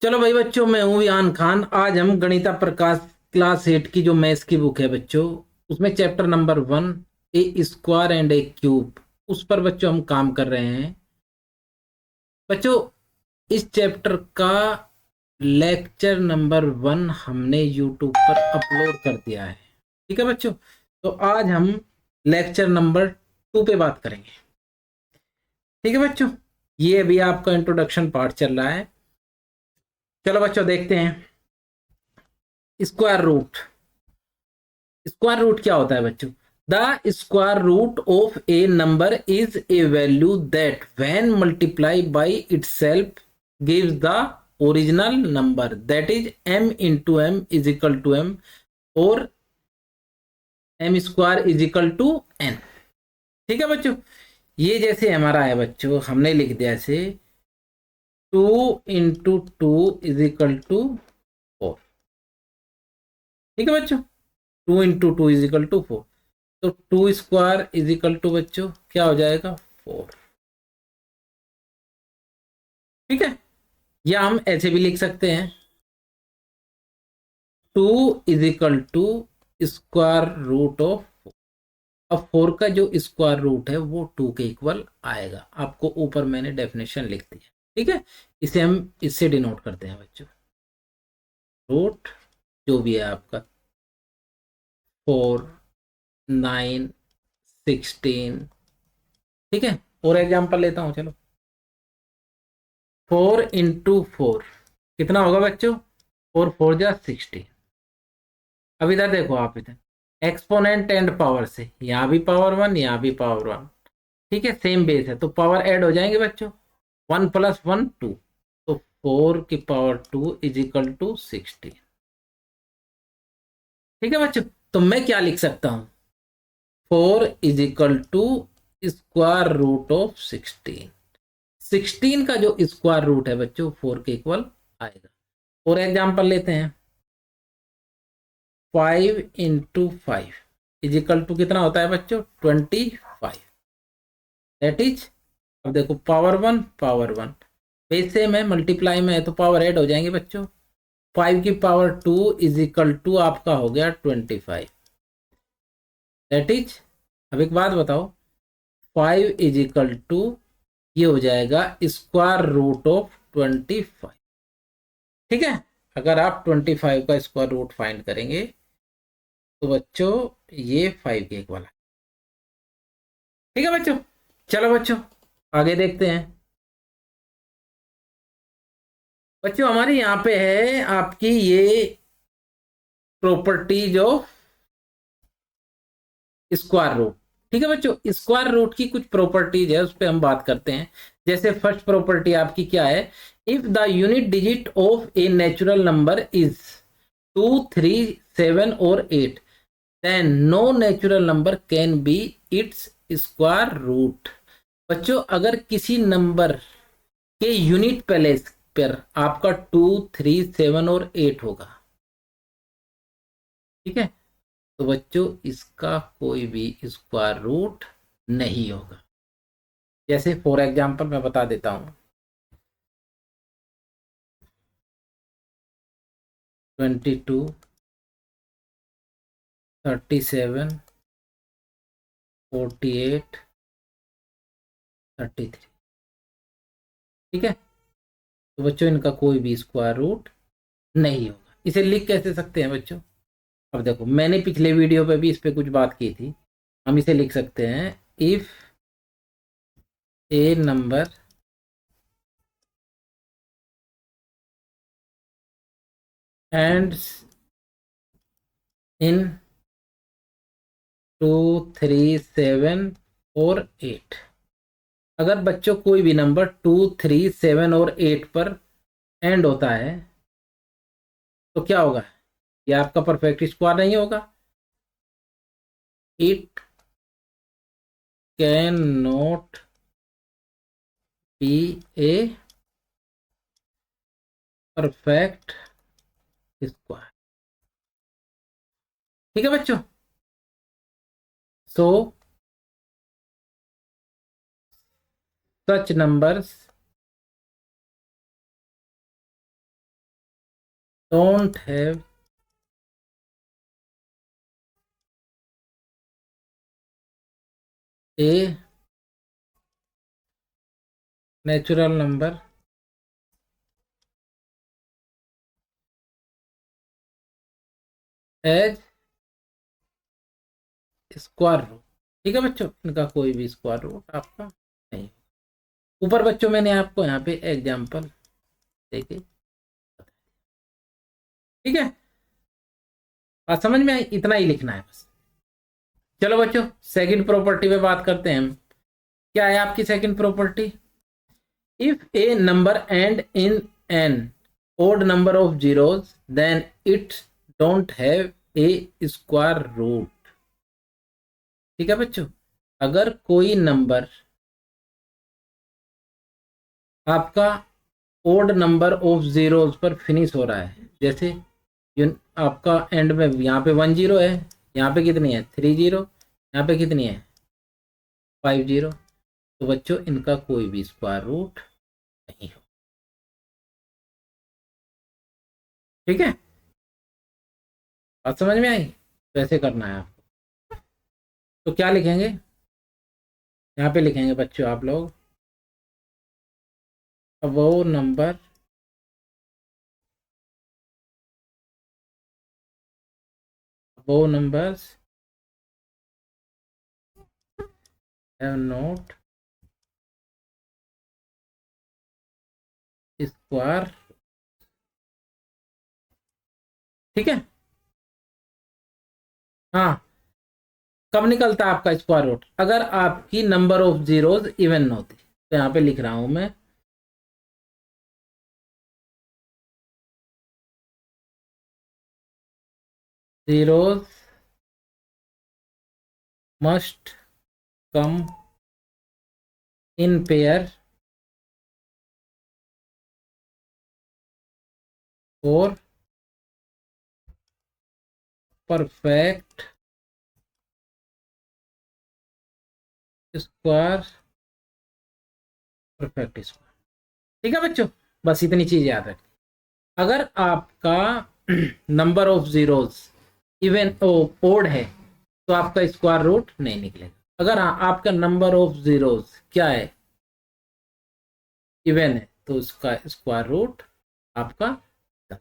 चलो भाई बच्चों, मैं हूँ यान खान। आज हम गणिता प्रकाश क्लास 8 की जो मैथ्स की बुक है बच्चों, उसमें chapter number 1, A square and A cube, उस पर बच्चों हम काम कर रहे हैं। बच्चों, इस चैप्टर का लेक्चर नंबर 1 हमने यूट्यूब पर अपलोड कर दिया है। ठीक है बच्चों, तो आज हम लेक्चर नंबर 2 पे बात करेंगे। ठीक है बच्चों, ये अभी आपका इंट्रोडक्शन पार्ट चल रहा है। चलो बच्चों देखते हैं। Square root. स्क्वायर रूट क्या होता है बच्चों? The square root of a number is a value that when multiply by itself gives the original number, that is m into M is equal to M, और M square is equal to n। ठीक है बच्चों, ये जैसे हमारा है बच्चों, हमने लिख दिया ऐसे 2 into two is equal to 4। ठीक है बच्चों, 2 into two is equal to 4। तो 2 स्क्वायर इज इक्वल टू बच्चों क्या हो जाएगा? 4। ठीक है, या हम ऐसे भी लिख सकते हैं 2 is equal to square root of. अब 4 का जो स्क्वायर रूट है वो 2 के इक्वल आएगा। आपको ऊपर मैंने डेफिनेशन लिख दी है। ठीक है, इसे हम इससे डिनोट करते हैं बच्चों। रूट जो भी है आपका 4, 9, 16। ठीक है, और एग्जाम्पल लेता हूँ। चलो, 4 इंटू 4 कितना होगा बच्चों? 4 4 जा 16। अब इधर देखो, आप इधर एक्सपोनेंट एंड पावर से, यहाँ भी पावर 1, यहाँ भी पावर 1। ठीक है, सेम बेस है तो पावर ऐड हो जाएंगे बच्चों। 1 प्लस 1 2, तो 4 की पावर 2 इज इक्वल टू 16। ठीक है बच्चों, तो मैं क्या लिख सकता हूँ? 4 is equal to square root of 16। 16 का जो स्क्वायर रूट है बच्चों 4 के इक्वल आएगा। और एग्जाम्पल लेते हैं। 5 इंटू 5 इज इक्वल टू कितना होता है बच्चों? 25। दैट इज, अब देखो पावर 1 पावर 1, वैसे में मल्टीप्लाई में है तो पावर ऐड हो जाएंगे बच्चों। 5 की पावर 2 इज इक्वल टू आपका हो गया 25। दैट इज, अब एक बात बताओ, 5 इज इक्वल टू, ये हो जाएगा स्क्वायर रूट ऑफ 25। ठीक है, अगर आप 25 का स्क्वायर रूट फाइंड करेंगे तो बच्चों ये 5 के इक्वल है। ठीक है बच्चों, चलो बच्चों आगे देखते हैं। बच्चों हमारे यहाँ पे है आपकी ये प्रॉपर्टी जो स्क्वायर रूट। ठीक है बच्चों, स्क्वायर रूट की कुछ प्रॉपर्टीज है, उस पर हम बात करते हैं। जैसे फर्स्ट प्रॉपर्टी आपकी क्या है? If the unit digit of a natural number is 2, 3, 7 और 8, then no natural number can be its square root. बच्चों, अगर किसी नंबर के यूनिट प्लेस पर आपका 2, 3, 7 और 8 होगा, ठीक है, तो बच्चों इसका कोई भी स्क्वायर रूट नहीं होगा। जैसे फॉर एग्जांपल मैं बता देता हूँ, 22, 37, 48, 33। ठीक है, तो बच्चों इनका कोई भी स्क्वायर रूट नहीं होगा। इसे लिख कैसे सकते हैं बच्चों? अब देखो, मैंने पिछले वीडियो पे भी इस पे कुछ बात की थी। हम इसे लिख सकते हैं, if A number ends in 2, 3, 7 और 8। अगर बच्चों कोई भी नंबर 2, 3, 7 और 8 पर एंड होता है तो क्या होगा? ये आपका परफेक्ट स्क्वायर नहीं होगा। It can not be a perfect square. ठीक है बच्चों, so such numbers don't have a natural number as square root. ठीक है बच्चों, इनका कोई भी स्क्वायर रूट आपका नहीं। ऊपर बच्चों मैंने आपको यहाँ पे एग्जाम्पल देके, ठीक है, बात समझ में आई, इतना ही लिखना है बस। चलो बच्चों सेकंड प्रॉपर्टी पे बात करते हैं हम। क्या है आपकी second property? If A number and in an odd number of zeros then it don't have a square root। ठीक है बच्चों, अगर कोई नंबर आपका ओड नंबर ऑफ जीरोज पर फिनिश हो रहा है, जैसे आपका एंड में यहाँ पे 1 0 है, यहाँ पे कितनी है 3 0, यहाँ पे कितनी है 5 0, तो बच्चों इनका कोई भी स्क्वायर रूट नहीं हो। ठीक है, बात समझ में आई? तो ऐसे करना है आपको। तो क्या लिखेंगे यहाँ पे? लिखेंगे बच्चों आप लोग वो नंबर वो नंबर्स have not स्क्वायर। ठीक है, हाँ, कब निकलता है आपका स्क्वायर रूट? अगर आपकी नंबर ऑफ जीरोज इवन होती। तो यहाँ पे लिख रहा हूं मैं, zeros must come in pair और परफेक्ट स्क्वायर, परफेक्ट स्क्वायर। ठीक है बच्चों, बस इतनी चीज याद रखें। अगर आपका number of zeros even odd है तो आपका स्क्वायर रूट नहीं निकलेगा। अगर हाँ आपका नंबर ऑफ जीरोज क्या है, इवन है, तो उसका स्क्वायर रूट आपका 10।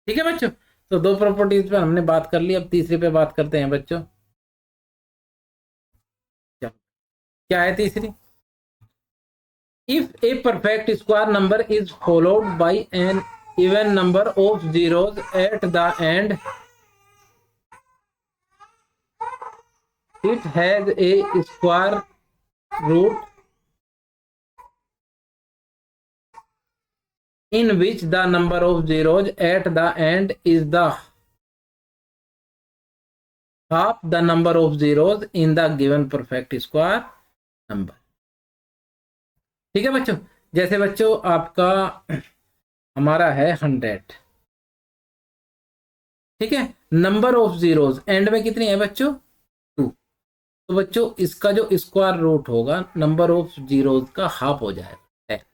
ठीक है बच्चों, तो दो प्रॉपर्टीज पर हमने बात कर ली, अब तीसरी पे बात करते हैं बच्चों। क्या है तीसरी? If a perfect square number is followed by an even number of zeros at the end it has a square root in which the number of zeros at the end is the half the number of zeros in the given perfect square number। ठीक है बच्चों, जैसे बच्चों आपका हमारा है 100। ठीक है, नंबर ऑफ जीरोज एंड में कितनी है बच्चों 2। तो बच्चों इसका जो स्क्वायर रूट होगा नंबर ऑफ जीरोज का हाफ हो जाएगा 10।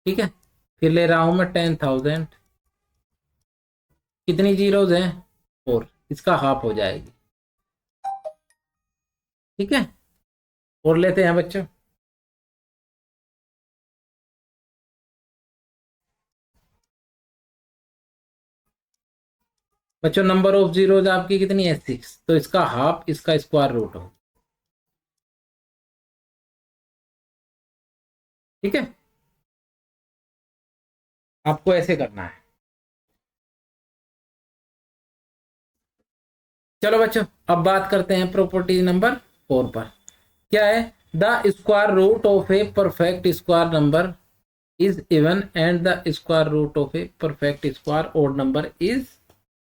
ठीक है, फिर ले रहा हूं मैं 10,000, कितनी जीरोज हैं 4, इसका हाफ हो जाएगी। ठीक है, और लेते हैं बच्चों, बच्चों नंबर ऑफ जीरोज आपकी कितनी है 6, तो इसका हाफ इसका स्क्वायर रूट हो। ठीक है, आपको ऐसे करना है। चलो बच्चों अब बात करते हैं प्रॉपर्टी नंबर 4 पर। क्या है? The square root of a perfect square number is even and the square root of a perfect square odd number is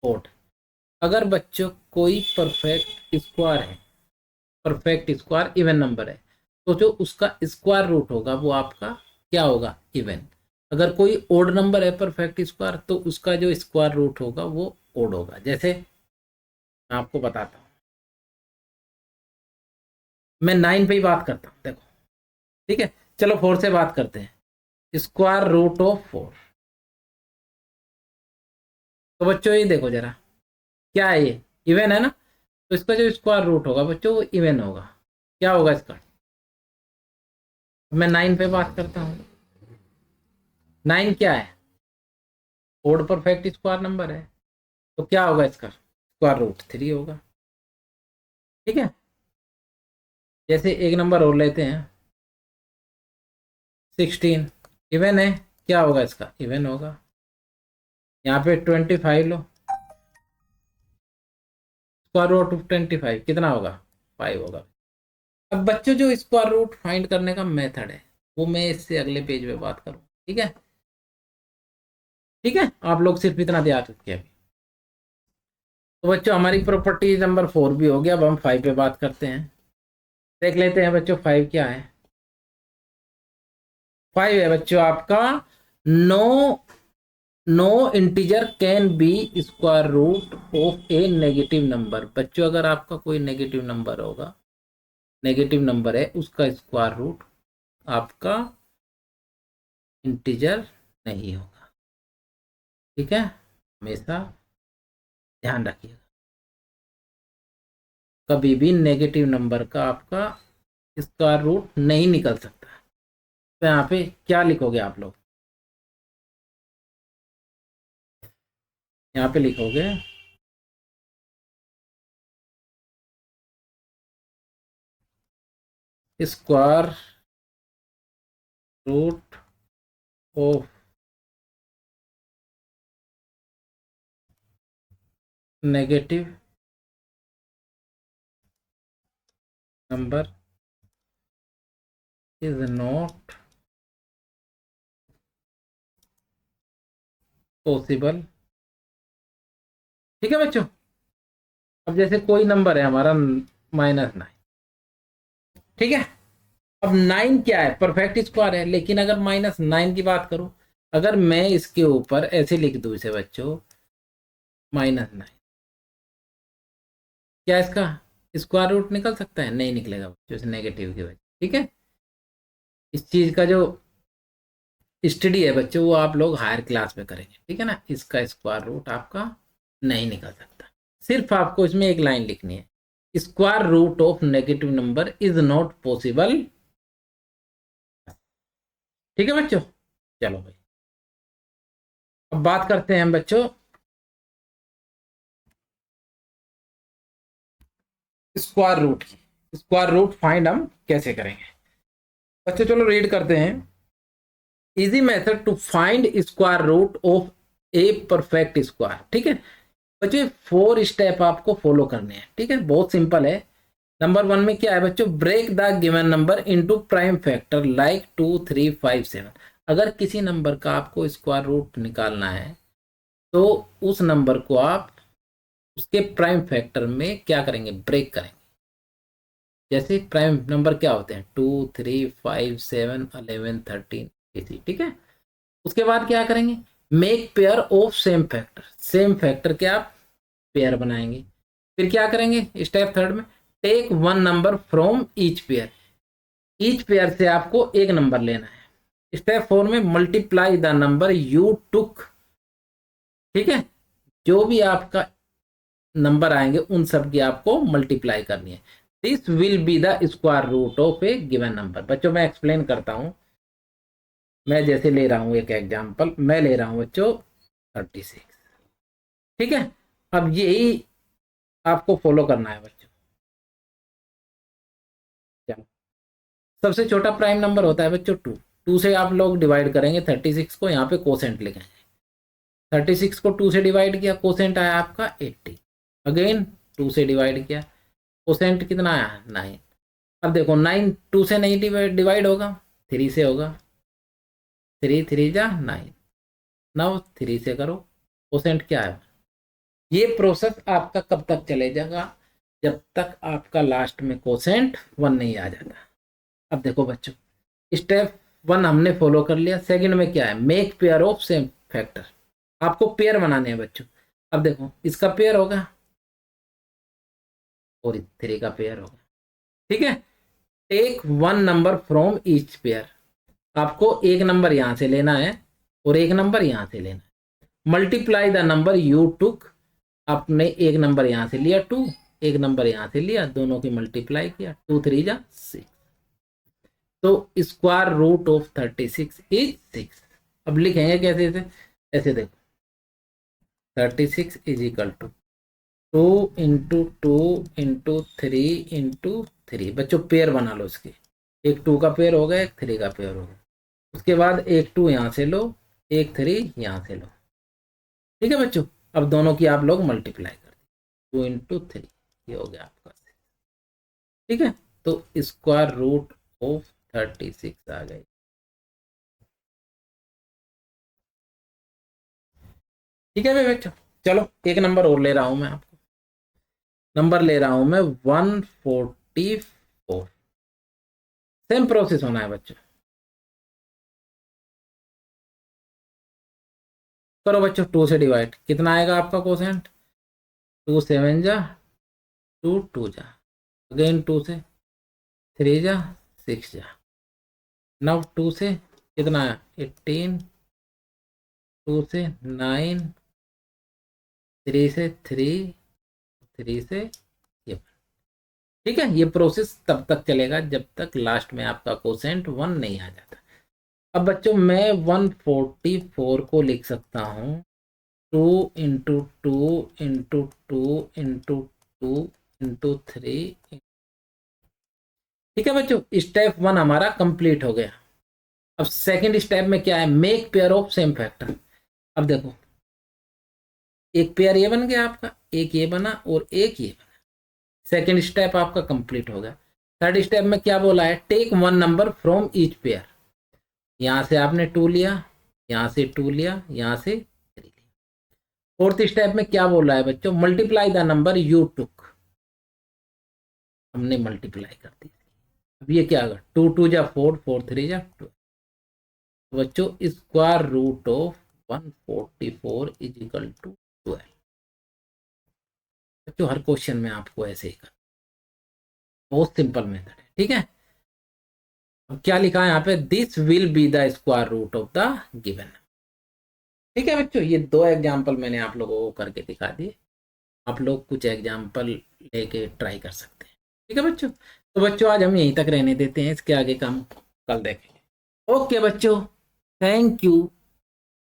odd. अगर बच्चों कोई परफेक्ट स्क्वायर है, परफेक्ट स्क्वायर इवन नंबर है, तो जो उसका स्क्वायर रूट होगा वो आपका क्या होगा इवन। अगर कोई ओड नंबर है परफेक्ट स्क्वायर तो उसका जो स्क्वायर रूट होगा वो ओड होगा। जैसे मैं आपको बताता हूँ, मैं 9 पे ही बात करता हूँ, देखो। ठीक है, चलो 4 से बात करते हैं। स्क्वायर रूट ऑफ 4, तो बच्चों ये देखो जरा, क्या है ये, इवन है ना, तो इसका जो स्क्वायर रूट होगा बच्चों वो इवन होगा। क्या होगा इसका, मैं 9 पे बात करता हूँ। 9 क्या है, ओड परफेक्ट स्क्वायर नंबर है, तो क्या होगा इसका स्क्वायर रूट 3 होगा। ठीक है, जैसे एक नंबर और लेते हैं 16, इवन है, क्या होगा इसका, इवन होगा। यहाँ पे 25 लो, स्क्वायर रूट ऑफ 25 कितना होगा, 5 होगा। अब बच्चों जो स्क्वायर रूट फाइंड करने का मेथड है वो मैं इससे अगले पेज पे बात करूँ। ठीक है, ठीक है, आप लोग सिर्फ इतना ध्यान रखिए अभी। तो बच्चों हमारी प्रॉपर्टी नंबर 4 भी हो गया, अब हम 5 पे बात करते हैं। देख लेते हैं बच्चों 5 क्या है। 5 है बच्चों आपका, no no integer can be square root of a negative number. बच्चों अगर आपका कोई नेगेटिव नंबर होगा, नेगेटिव नंबर है, उसका स्क्वायर रूट आपका इंटीजर नहीं होगा। ठीक है, हमेशा ध्यान रखिएगा, कभी भी नेगेटिव नंबर का आपका स्क्वायर रूट नहीं निकल सकता। तो यहाँ पे क्या लिखोगे आप लोग, यहाँ पे लिखोगे square root of negative number is not possible. ठीक है बच्चों, अब जैसे कोई नंबर है हमारा -9, ठीक है, अब 9 क्या है, परफेक्ट स्क्वायर है, लेकिन अगर -9 की बात करूं, अगर मैं इसके ऊपर ऐसे लिख दूं इसे बच्चों -9, क्या इसका स्क्वायर रूट निकल सकता है, नहीं निकलेगा बच्चों, इस नेगेटिव की वजह। ठीक है, इस चीज का जो स्टडी है बच्चों वो आप लोग हायर क्लास में करेंगे। ठीक है ना, इसका स्क्वायर रूट आपका नहीं निकल सकता। सिर्फ आपको इसमें एक लाइन लिखनी है, square root of negative number is not possible. ठीक है बच्चों, चलो भाई अब बात करते हैं बच्चों स्क्वायर रूट की। स्क्वायर रूट फाइंड हम कैसे करेंगे बच्चों, चलो रीड करते हैं। Easy method to find square root of a perfect square. ठीक है बच्चों, 4 स्टेप आपको फॉलो करने हैं। ठीक है, बहुत सिंपल है। नंबर 1 में क्या है बच्चों, break the given number into prime factor like 2 3 5 7। अगर किसी नंबर का आपको स्क्वायर रूट निकालना है तो उस नंबर को आप उसके प्राइम फैक्टर में क्या करेंगे, ब्रेक करेंगे। जैसे प्राइम नंबर क्या होते हैं, 2 3 5 7 11 13 ऐसी। ठीक है, उसके बाद क्या करेंगे, make pair of same factor. Same factor के आप पेयर बनाएंगे। फिर क्या करेंगे स्टेप 3 में, take 1 number from each pair. Each pair से आपको एक नंबर लेना है। स्टेप 4 में multiply the number you took. ठीक है, जो भी आपका नंबर आएंगे उन सब की आपको मल्टीप्लाई करनी है। This will be the square root of a given number. बच्चों मैं एक्सप्लेन करता हूं, मैं जैसे ले रहा हूं एक एग्जांपल, मैं ले रहा हूं बच्चों 36। ठीक है, अब यही आपको फॉलो करना है बच्चों। चलो, सबसे छोटा प्राइम नंबर होता है बच्चों 2। 2 से आप लोग डिवाइड करेंगे 36 को, यहाँ पे कोसेंट लिखेंगे। 36 को 2 से डिवाइड किया, कोसेंट आया आपका 80। अगेन 2 से डिवाइड किया, कोसेंट कितना आया 9। अब देखो 9 2 से नहीं डिवाइड होगा, 3 से होगा। 3 3 जा 9, 9 3 से करो, कोसेंट क्या है। ये प्रोसेस आपका कब तक चले जाएगा, जब तक आपका लास्ट में कोसेंट 1 नहीं आ जाता। अब देखो बच्चों, स्टेप 1 हमने फॉलो कर लिया। सेकंड में क्या है, make pair of same factor. आपको पेयर बनाने हैं बच्चों। अब देखो इसका पेयर होगा और 3 का पेयर होगा। ठीक है, take 1 number from each pair. आपको एक नंबर यहां से लेना है और एक नंबर यहां से लेना है। मल्टीप्लाई द नंबर यू टुक, आपने एक नंबर यहां से लिया 2, एक नंबर यहां से लिया, दोनों की मल्टीप्लाई किया, 2 3 जा 6। तो स्क्वायर रूट ऑफ 36 इज 6। अब लिखेंगे कैसे ऐसे, ऐसे देखो 36 is equal to 2 into 2 into 3 into 3। बच्चों पेयर बना लो इसके, एक 2 का पेयर हो गया, एक 3 का पेयर हो गया। उसके बाद एक 2 यहां से लो, एक 3 यहां से लो। ठीक है बच्चों, अब दोनों की आप लोग मल्टीप्लाई कर दो, 2 इंटू 3, ये हो गया आपका। ठीक है, तो स्क्वायर रूट ऑफ 36 आ गई। ठीक है भाई बच्चों, चलो एक नंबर और ले रहा हूं मैं आपको, नंबर ले रहा हूं मैं 144। सेम प्रोसेस होना है बच्चों। करो बच्चों, 2 से डिवाइड, कितना आएगा आपका कोसेंट, 2 7 जा 2 2 जा, अगेन 2 से, 3 जा 6 जा, नाउ 2 से कितना आया 18, 2 से 9, 3 से 3, 3 से ये। ठीक है, ये प्रोसेस तब तक चलेगा जब तक लास्ट में आपका कोसेंट 1 नहीं आ जाता। अब बच्चों मैं 144 को लिख सकता हूँ 2 इंटू 2 इंटू 2 इंटू 2 इंटू 3। ठीक है बच्चों, स्टेप 1 हमारा कंप्लीट हो गया। अब सेकंड स्टेप में क्या है, make pair of same factor. अब देखो एक पेयर ये बन गया आपका, एक ये बना और एक ये बना। सेकंड स्टेप आपका कंप्लीट हो गया। थर्ड स्टेप में क्या बोला है, take one number from each pair. यहां से आपने 2 लिया, यहां से 2 लिया, यहां से 3 लिया। फोर्थ स्टेप में क्या बोला है बच्चों, मल्टीप्लाई द नंबर यू टुक। हमने मल्टीप्लाई कर दी। अब ये क्या होगा, 2 2 जा 4, 4 3 जा 2। बच्चों square root of 144 is equal to 12। बच्चों हर क्वेश्चन में आपको ऐसे ही कर, बहुत सिंपल मेथड है। ठीक है, अब क्या लिखा है यहाँ पे, this will be the square root of the given. ठीक है बच्चों, ये 2 एग्जाम्पल मैंने आप लोगों को करके दिखा दिए। आप लोग कुछ एग्जाम्पल लेके ट्राई कर सकते हैं। ठीक है बच्चों, तो बच्चों आज हम यहीं तक रहने देते हैं, इसके आगे का हम कल देखेंगे। ओके बच्चों, थैंक यू।